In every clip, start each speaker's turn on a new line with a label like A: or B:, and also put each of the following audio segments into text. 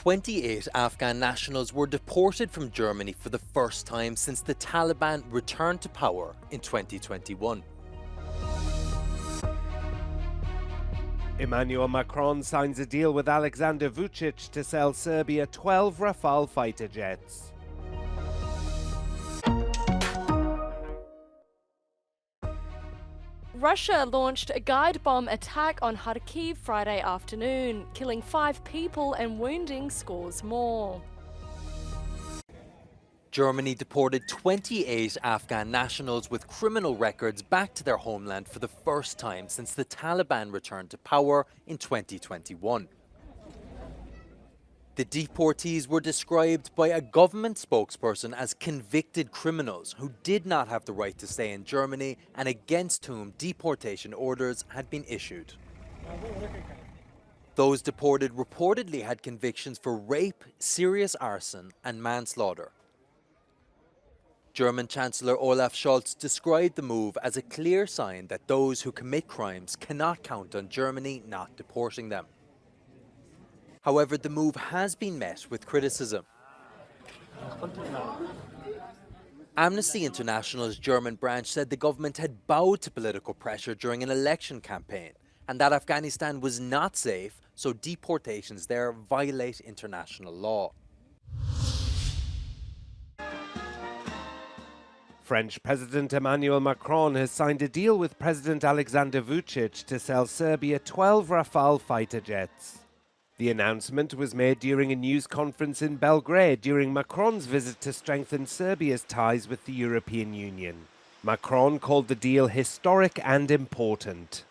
A: 28 Afghan nationals were deported from Germany for the first time since the Taliban returned to power in 2021.
B: Emmanuel Macron signs a deal with Alexander Vučić to sell Serbia 12 Rafale fighter jets.
C: Russia launched a guide bomb attack on Kharkiv Friday afternoon, killing 5 people and wounding scores more.
A: Germany deported 28 Afghan nationals with criminal records back to their homeland for the first time since the Taliban returned to power in 2021. The deportees were described by a government spokesperson as convicted criminals who did not have the right to stay in Germany and against whom deportation orders had been issued. Those deported reportedly had convictions for rape, serious arson, and manslaughter. German Chancellor Olaf Scholz described the move as a clear sign that those who commit crimes cannot count on Germany not deporting them. However, the move has been met with criticism. Amnesty International's German branch said the government had bowed to political pressure during an election campaign and that Afghanistan was not safe, so deportations there violate international law.
B: French President Emmanuel Macron has signed a deal with President Alexander Vučić to sell Serbia 12 Rafale fighter jets. The announcement was made during a news conference in Belgrade during Macron's visit to strengthen Serbia's ties with the European Union. Macron called the deal historic and important.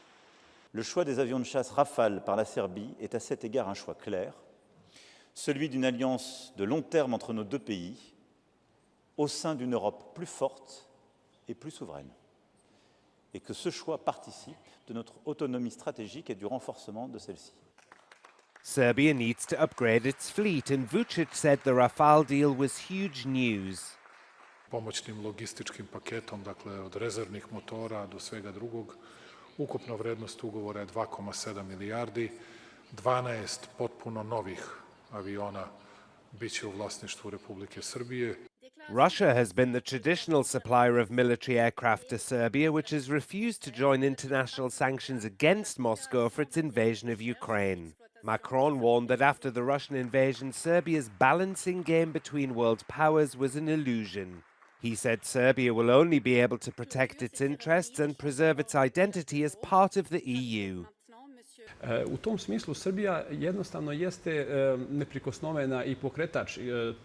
D: Le choix des avions de chasse Rafale par la Serbie est à cet égard un choix clair, celui d'une alliance de long terme entre nos deux pays, au sein d'une Europe plus forte et plus souveraine, et que ce choix participe de notre autonomie stratégique et du renforcement de celle-ci.
B: Serbia needs to upgrade its fleet, and Vučić said the Rafale deal was huge news.
E: Pomoćnim logističkim paketom, dakle od rezervnih motora do svega drugog, ukupna vrednost ugovora je 2,7 milijardi, 12 potpuno novih aviona biće u vlasništvu Republike Srbije.
B: Russia has been the traditional supplier of military aircraft to Serbia, which has refused to join international sanctions against Moscow for its invasion of Ukraine. Macron warned that after the Russian invasion, Serbia's balancing game between world powers was an illusion. He said Serbia will only be able to protect its interests and preserve its identity as part of the EU.
F: U tom smislu Srbija jednostavno jeste neprikosnovena i pokretač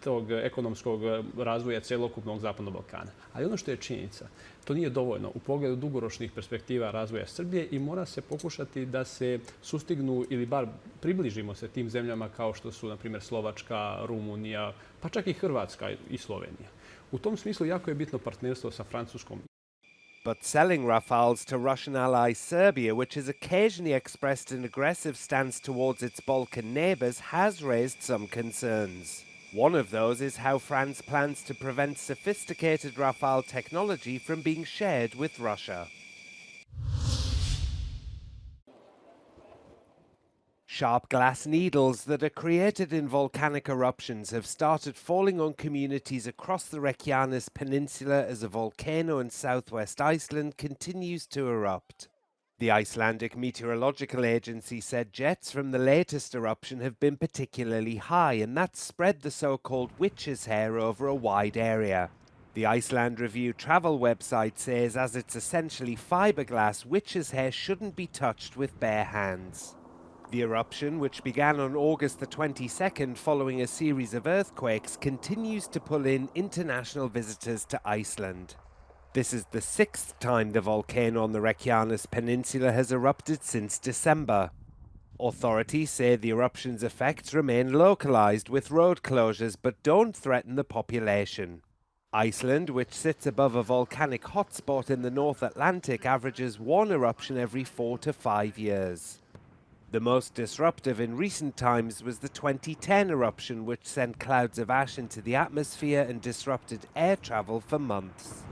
F: tog ekonomskog razvoja celokupnog Zapadnog Balkana. Ali ono što je činjenica, to nije dovoljno u pogledu dugoročnih perspektiva razvoja Srbije i mora se pokušati da se sustignu ili bar približimo se tim zemljama kao što su, na primjer, Slovačka, Rumunija, pa čak i Hrvatska i Slovenija. U tom smislu jako je bitno partnerstvo sa Francuskom.
B: But selling Rafales to Russian ally Serbia, which has occasionally expressed an aggressive stance towards its Balkan neighbours, has raised some concerns. One of those is how France plans to prevent sophisticated Rafale technology from being shared with Russia. Sharp glass needles that are created in volcanic eruptions have started falling on communities across the Reykjanes Peninsula as a volcano in southwest Iceland continues to erupt. The Icelandic Meteorological Agency said jets from the latest eruption have been particularly high, and that spread the so-called witch's hair over a wide area. The Iceland Review travel website says as it's essentially fiberglass, witch's hair shouldn't be touched with bare hands. The eruption, which began on August the 22nd following a series of earthquakes, continues to pull in international visitors to Iceland. This is the 6th time the volcano on the Reykjanes Peninsula has erupted since December. Authorities say the eruption's effects remain localized with road closures but don't threaten the population. Iceland, which sits above a volcanic hotspot in the North Atlantic, averages one eruption every 4 to 5 years. The most disruptive in recent times was the 2010 eruption, which sent clouds of ash into the atmosphere and disrupted air travel for months.